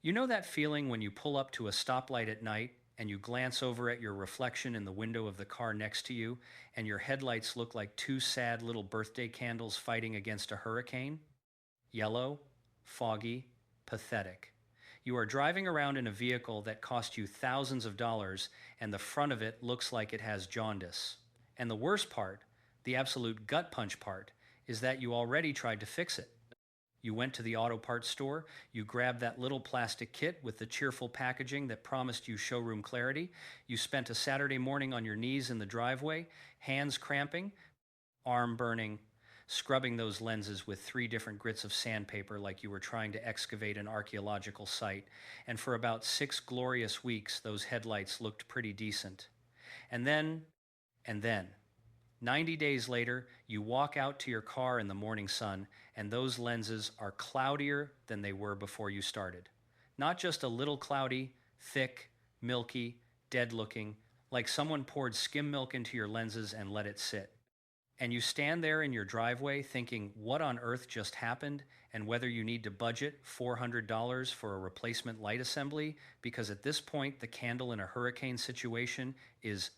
You know that feeling when you pull up to a stoplight at night and you glance over at your reflection in the window of the car next to you and your headlights look like two sad little birthday candles fighting against a hurricane? Yellow, foggy, pathetic. You are driving around in a vehicle that cost you thousands of dollars and the front of it looks like it has jaundice. And the worst part, the absolute gut punch part, is that you already tried to fix it. You went to the auto parts store, you grabbed that little plastic kit with the cheerful packaging that promised you showroom clarity, you spent a Saturday morning on your knees in the driveway, hands cramping, arm burning, scrubbing those lenses with three different grits of sandpaper like you were trying to excavate an archaeological site, and for about 6 glorious weeks those headlights looked pretty decent. And then, and then, 90 days later, you walk out to your car in the morning sun, and those lenses are cloudier than they were before you started. Not just a little cloudy, thick, milky, dead looking, like someone poured skim milk into your lenses and let it sit. And you stand there in your driveway thinking what on earth just happened and whether you need to budget $400 for a replacement light assembly because at this point the candle in a hurricane situation is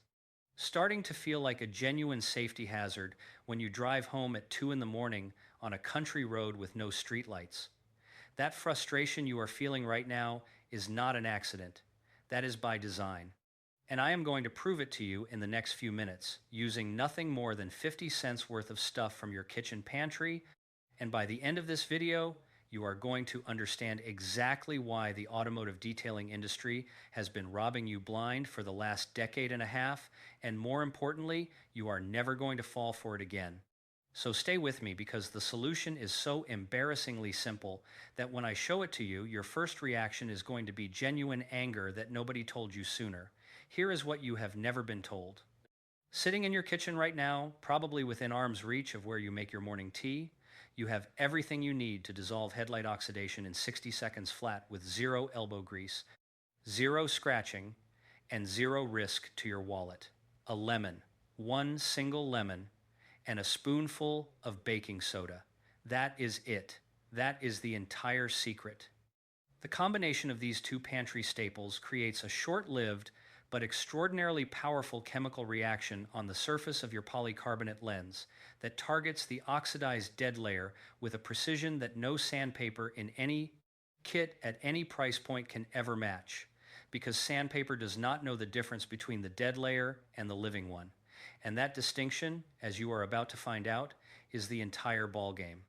starting to feel like a genuine safety hazard when you drive home at 2 in the morning on a country road with no streetlights. That frustration you are feeling right now is not an accident. That is by design. And I am going to prove it to you in the next few minutes using nothing more than 50 cents worth of stuff from your kitchen pantry. And by the end of this video, you are going to understand exactly why the automotive detailing industry has been robbing you blind for the last decade and a half. And more importantly, you are never going to fall for it again. So stay with me because the solution is so embarrassingly simple that when I show it to you, your first reaction is going to be genuine anger that nobody told you sooner. Here is what you have never been told. Sitting in your kitchen right now, probably within arm's reach of where you make your morning tea, you have everything you need to dissolve headlight oxidation in 60 seconds flat with zero elbow grease, zero scratching, and zero risk to your wallet. A lemon, one single lemon, and a spoonful of baking soda. That is it. That is the entire secret. The combination of these two pantry staples creates a short-lived but extraordinarily powerful chemical reaction on the surface of your polycarbonate lens that targets the oxidized dead layer with a precision that no sandpaper in any kit at any price point can ever match, because sandpaper does not know the difference between the dead layer and the living one. And that distinction, as you are about to find out, is the entire ballgame.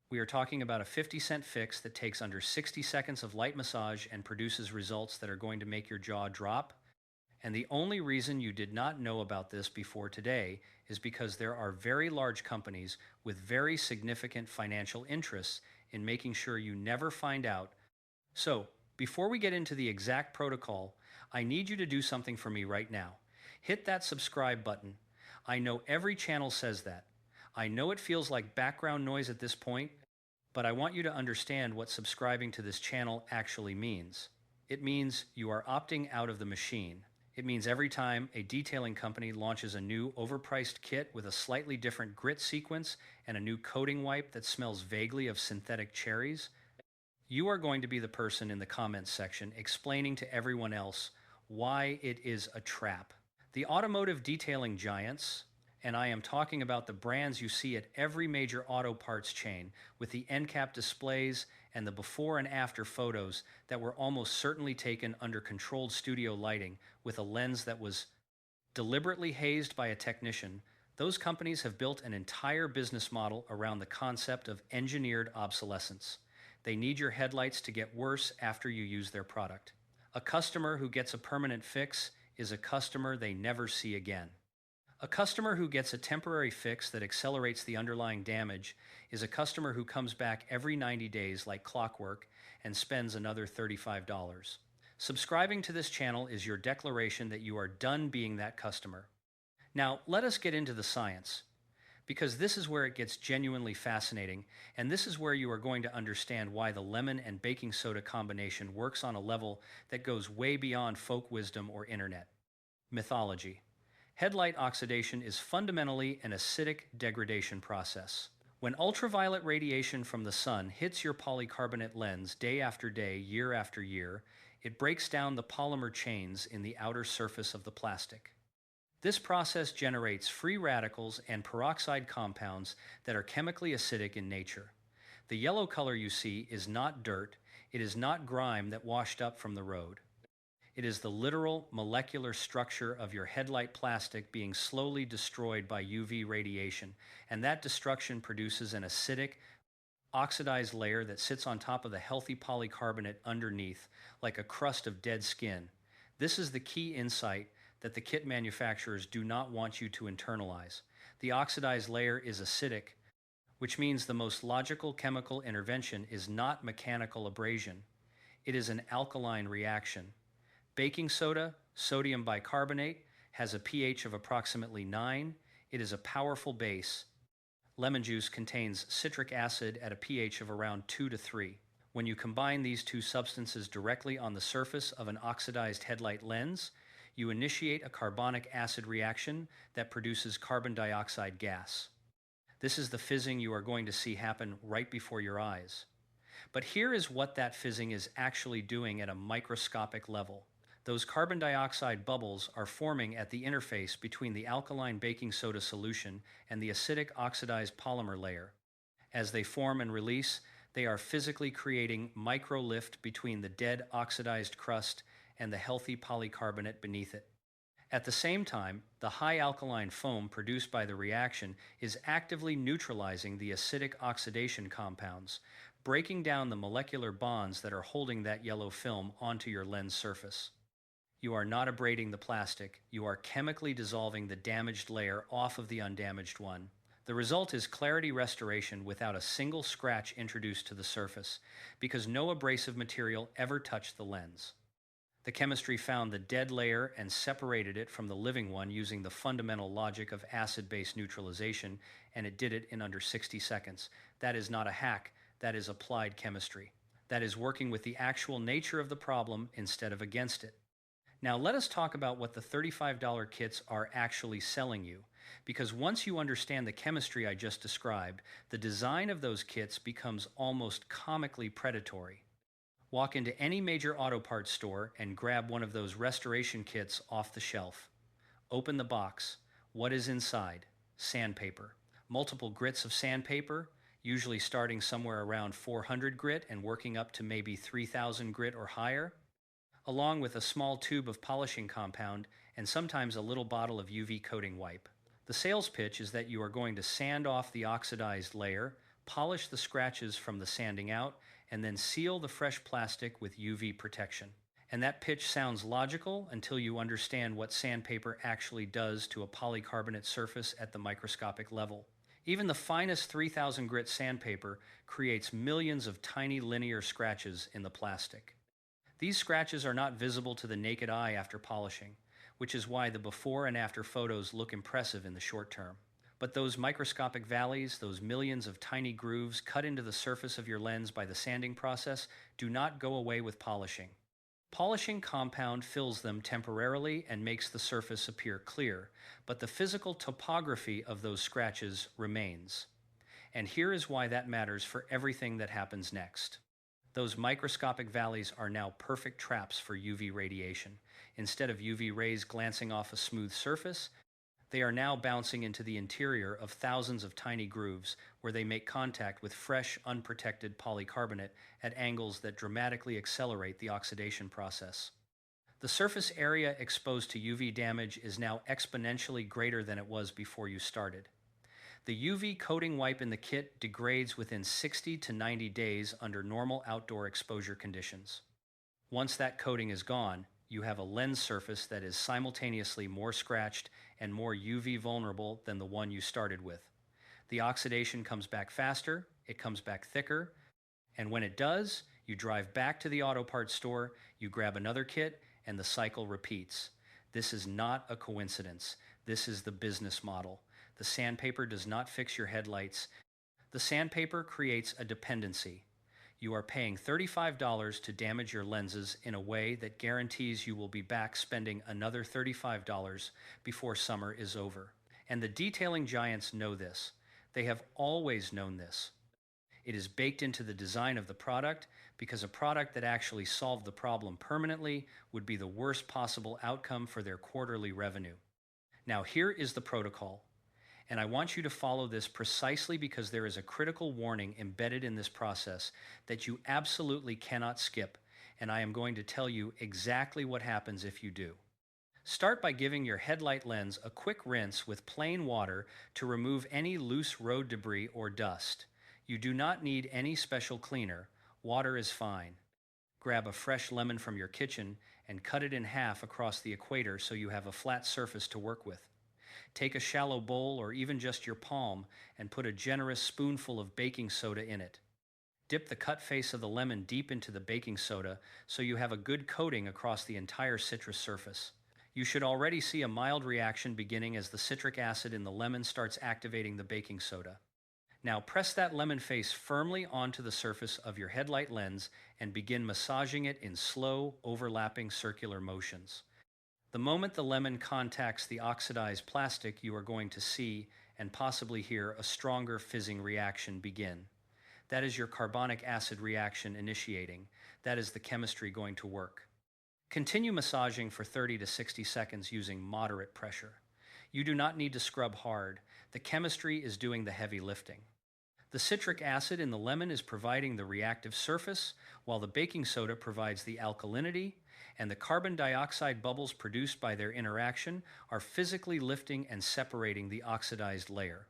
We are talking about a 50-cent fix that takes under 60 seconds of light massage and produces results that are going to make your jaw drop. And the only reason you did not know about this before today is because there are very large companies with very significant financial interests in making sure you never find out. So, before we get into the exact protocol, I need you to do something for me right now. Hit that subscribe button. I know every channel says that. I know it feels like background noise at this point, but I want you to understand what subscribing to this channel actually means. It means you are opting out of the machine. It means every time a detailing company launches a new overpriced kit with a slightly different grit sequence and a new coating wipe that smells vaguely of synthetic cherries, you are going to be the person in the comments section explaining to everyone else why it is a trap. The automotive detailing giants, and I am talking about the brands you see at every major auto parts chain with the end cap displays and the before and after photos that were almost certainly taken under controlled studio lighting with a lens that was deliberately hazed by a technician. Those companies have built an entire business model around the concept of engineered obsolescence. They need your headlights to get worse after you use their product. A customer who gets a permanent fix is a customer they never see again. A customer who gets a temporary fix that accelerates the underlying damage is a customer who comes back every 90 days like clockwork and spends another $35. Subscribing to this channel is your declaration that you are done being that customer. Now, let us get into the science, because this is where it gets genuinely fascinating, and this is where you are going to understand why the lemon and baking soda combination works on a level that goes way beyond folk wisdom or internet mythology. Headlight oxidation is fundamentally an acidic degradation process. When ultraviolet radiation from the sun hits your polycarbonate lens day after day, year after year, it breaks down the polymer chains in the outer surface of the plastic. This process generates free radicals and peroxide compounds that are chemically acidic in nature. The yellow color you see is not dirt, it is not grime that washed up from the road. It is the literal molecular structure of your headlight plastic being slowly destroyed by UV radiation, and that destruction produces an acidic, oxidized layer that sits on top of the healthy polycarbonate underneath, like a crust of dead skin. This is the key insight that the kit manufacturers do not want you to internalize. The oxidized layer is acidic, which means the most logical chemical intervention is not mechanical abrasion. It is an alkaline reaction. Baking soda, sodium bicarbonate, has a pH of approximately 9. It is a powerful base. Lemon juice contains citric acid at a pH of around 2 to 3. When you combine these two substances directly on the surface of an oxidized headlight lens, you initiate a carbonic acid reaction that produces carbon dioxide gas. This is the fizzing you are going to see happen right before your eyes. But here is what that fizzing is actually doing at a microscopic level. Those carbon dioxide bubbles are forming at the interface between the alkaline baking soda solution and the acidic oxidized polymer layer. As they form and release, they are physically creating microlift between the dead oxidized crust and the healthy polycarbonate beneath it. At the same time, the high alkaline foam produced by the reaction is actively neutralizing the acidic oxidation compounds, breaking down the molecular bonds that are holding that yellow film onto your lens surface. You are not abrading the plastic, you are chemically dissolving the damaged layer off of the undamaged one. The result is clarity restoration without a single scratch introduced to the surface, because no abrasive material ever touched the lens. The chemistry found the dead layer and separated it from the living one using the fundamental logic of acid-base neutralization, and it did it in under 60 seconds. That is not a hack, that is applied chemistry. That is working with the actual nature of the problem instead of against it. Now let us talk about what the $35 kits are actually selling you, because once you understand the chemistry I just described, the design of those kits becomes almost comically predatory. Walk into any major auto parts store and grab one of those restoration kits off the shelf. Open the box. What is inside? Sandpaper. Multiple grits of sandpaper, usually starting somewhere around 400 grit and working up to maybe 3000 grit or higher, along with a small tube of polishing compound and sometimes a little bottle of UV coating wipe. The sales pitch is that you are going to sand off the oxidized layer, polish the scratches from the sanding out, and then seal the fresh plastic with UV protection. And that pitch sounds logical until you understand what sandpaper actually does to a polycarbonate surface at the microscopic level. Even the finest 3000 grit sandpaper creates millions of tiny linear scratches in the plastic. These scratches are not visible to the naked eye after polishing, which is why the before and after photos look impressive in the short term. But those microscopic valleys, those millions of tiny grooves cut into the surface of your lens by the sanding process, do not go away with polishing. Polishing compound fills them temporarily and makes the surface appear clear, but the physical topography of those scratches remains. And here is why that matters for everything that happens next. Those microscopic valleys are now perfect traps for UV radiation. Instead of UV rays glancing off a smooth surface, they are now bouncing into the interior of thousands of tiny grooves where they make contact with fresh, unprotected polycarbonate at angles that dramatically accelerate the oxidation process. The surface area exposed to UV damage is now exponentially greater than it was before you started. The UV coating wipe in the kit degrades within 60 to 90 days under normal outdoor exposure conditions. Once that coating is gone, you have a lens surface that is simultaneously more scratched and more UV vulnerable than the one you started with. The oxidation comes back faster, it comes back thicker, and when it does, you drive back to the auto parts store, you grab another kit, and the cycle repeats. This is not a coincidence. This is the business model. The sandpaper does not fix your headlights. The sandpaper creates a dependency. You are paying $35 to damage your lenses in a way that guarantees you will be back spending another $35 before summer is over. And the detailing giants know this. They have always known this. It is baked into the design of the product because a product that actually solved the problem permanently would be the worst possible outcome for their quarterly revenue. Now, here is the protocol, and I want you to follow this precisely because there is a critical warning embedded in this process that you absolutely cannot skip, and I am going to tell you exactly what happens if you do. Start by giving your headlight lens a quick rinse with plain water to remove any loose road debris or dust. You do not need any special cleaner. Water is fine. Grab a fresh lemon from your kitchen and cut it in half across the equator so you have a flat surface to work with. Take a shallow bowl or even just your palm and put a generous spoonful of baking soda in it. Dip the cut face of the lemon deep into the baking soda so you have a good coating across the entire citrus surface. You should already see a mild reaction beginning as the citric acid in the lemon starts activating the baking soda. Now press that lemon face firmly onto the surface of your headlight lens and begin massaging it in slow, overlapping circular motions. The moment the lemon contacts the oxidized plastic, you are going to see and possibly hear a stronger fizzing reaction begin. That is your carbonic acid reaction initiating. That is the chemistry going to work. Continue massaging for 30 to 60 seconds using moderate pressure. You do not need to scrub hard. The chemistry is doing the heavy lifting. The citric acid in the lemon is providing the reactive surface, while the baking soda provides the alkalinity, and the carbon dioxide bubbles produced by their interaction are physically lifting and separating the oxidized layer.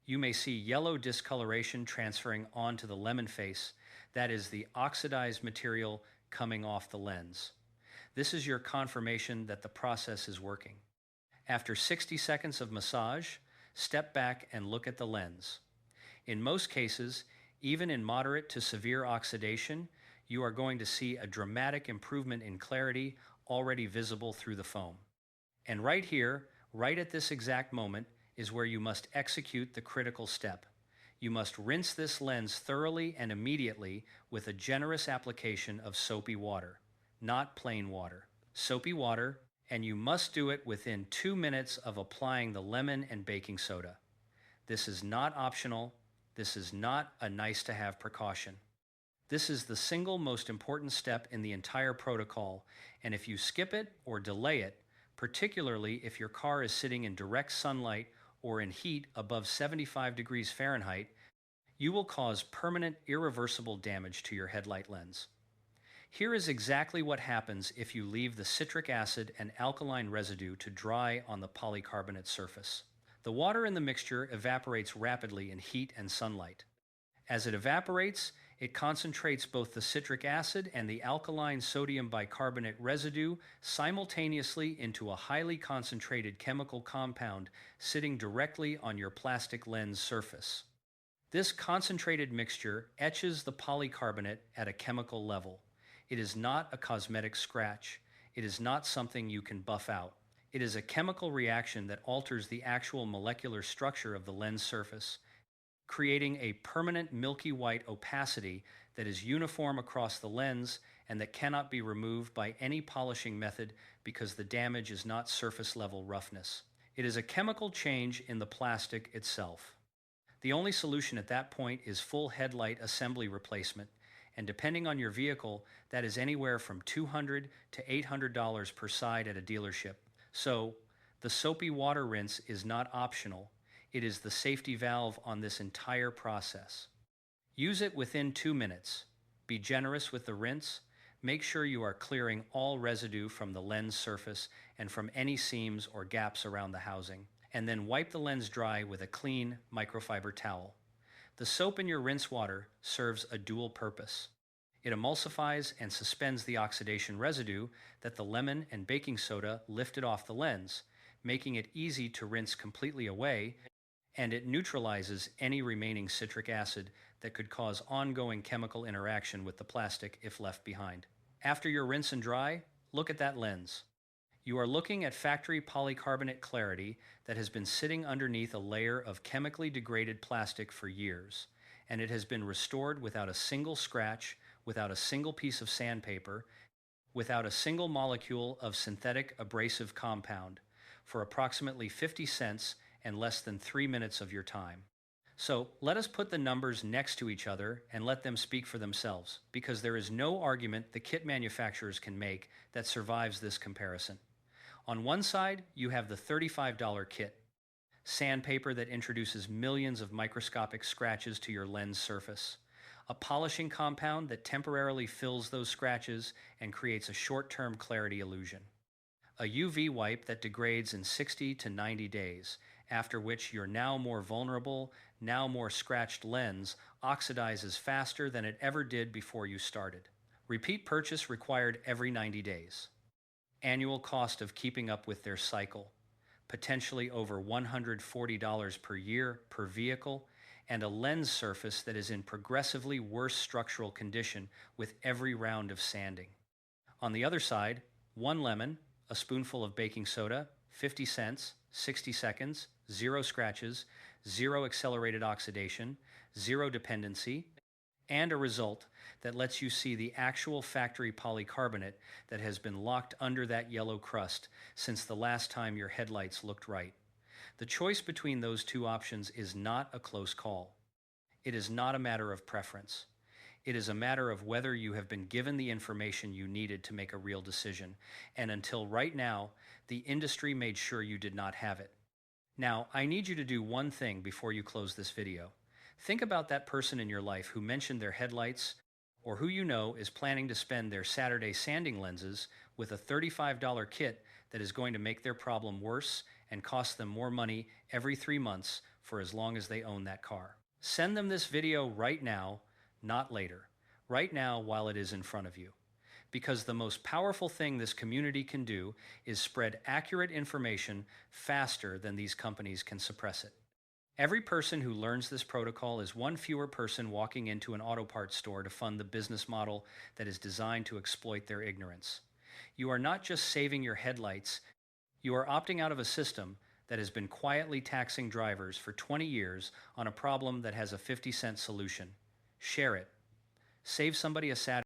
You may see yellow discoloration transferring onto the lemon face. That is the oxidized material coming off the lens. This is your confirmation that the process is working. After 60 seconds of massage, step back and look at the lens. In most cases, even in moderate to severe oxidation, you are going to see a dramatic improvement in clarity already visible through the foam. And right here, right at this exact moment, is where you must execute the critical step. You must rinse this lens thoroughly and immediately with a generous application of soapy water, not plain water. Soapy water, and you must do it within 2 minutes of applying the lemon and baking soda. This is not optional. This is not a nice-to-have precaution. This is the single most important step in the entire protocol, and if you skip it or delay it, particularly if your car is sitting in direct sunlight or in heat above 75 degrees Fahrenheit, you will cause permanent, irreversible damage to your headlight lens. Here is exactly what happens if you leave the citric acid and alkaline residue to dry on the polycarbonate surface. The water in the mixture evaporates rapidly in heat and sunlight. As it evaporates, it concentrates both the citric acid and the alkaline sodium bicarbonate residue simultaneously into a highly concentrated chemical compound sitting directly on your plastic lens surface. This concentrated mixture etches the polycarbonate at a chemical level. It is not a cosmetic scratch. It is not something you can buff out. It is a chemical reaction that alters the actual molecular structure of the lens surface, creating a permanent milky white opacity that is uniform across the lens and that cannot be removed by any polishing method because the damage is not surface level roughness. It is a chemical change in the plastic itself. The only solution at that point is full headlight assembly replacement, and depending on your vehicle, that is anywhere from $200 to $800 per side at a dealership. So, the soapy water rinse is not optional. It is the safety valve on this entire process. Use it within 2 minutes. Be generous with the rinse. Make sure you are clearing all residue from the lens surface and from any seams or gaps around the housing. And then wipe the lens dry with a clean microfiber towel. The soap in your rinse water serves a dual purpose. It emulsifies and suspends the oxidation residue that the lemon and baking soda lifted off the lens, making it easy to rinse completely away, and it neutralizes any remaining citric acid that could cause ongoing chemical interaction with the plastic if left behind. After your rinse and dry, look at that lens. You are looking at factory polycarbonate clarity that has been sitting underneath a layer of chemically degraded plastic for years, and it has been restored without a single scratch, without a single piece of sandpaper, without a single molecule of synthetic abrasive compound, for approximately 50 cents and less than 3 minutes of your time. So let us put the numbers next to each other and let them speak for themselves, because there is no argument the kit manufacturers can make that survives this comparison. On one side, you have the $35 kit, sandpaper that introduces millions of microscopic scratches to your lens surface, a polishing compound that temporarily fills those scratches and creates a short-term clarity illusion, a UV wipe that degrades in 60 to 90 days, after which your now more vulnerable, now more scratched lens oxidizes faster than it ever did before you started. Repeat purchase required every 90 days. Annual cost of keeping up with their cycle, potentially over $140 per year per vehicle, and a lens surface that is in progressively worse structural condition with every round of sanding. On the other side, one lemon, a spoonful of baking soda, 50 cents, 60 seconds, zero scratches, zero accelerated oxidation, zero dependency, and a result that lets you see the actual factory polycarbonate that has been locked under that yellow crust since the last time your headlights looked right. The choice between those two options is not a close call. It is not a matter of preference. It is a matter of whether you have been given the information you needed to make a real decision, and until right now, the industry made sure you did not have it. Now, I need you to do one thing before you close this video. Think about that person in your life who mentioned their headlights, or who you know is planning to spend their Saturday sanding lenses with a $35 kit that is going to make their problem worse and cost them more money every 3 months for as long as they own that car. Send them this video right now, not later. Right now while it is in front of you. Because the most powerful thing this community can do is spread accurate information faster than these companies can suppress it. Every person who learns this protocol is one fewer person walking into an auto parts store to fund the business model that is designed to exploit their ignorance. You are not just saving your headlights, you are opting out of a system that has been quietly taxing drivers for 20 years on a problem that has a 50-cent solution. Share it. Save somebody a Saturday.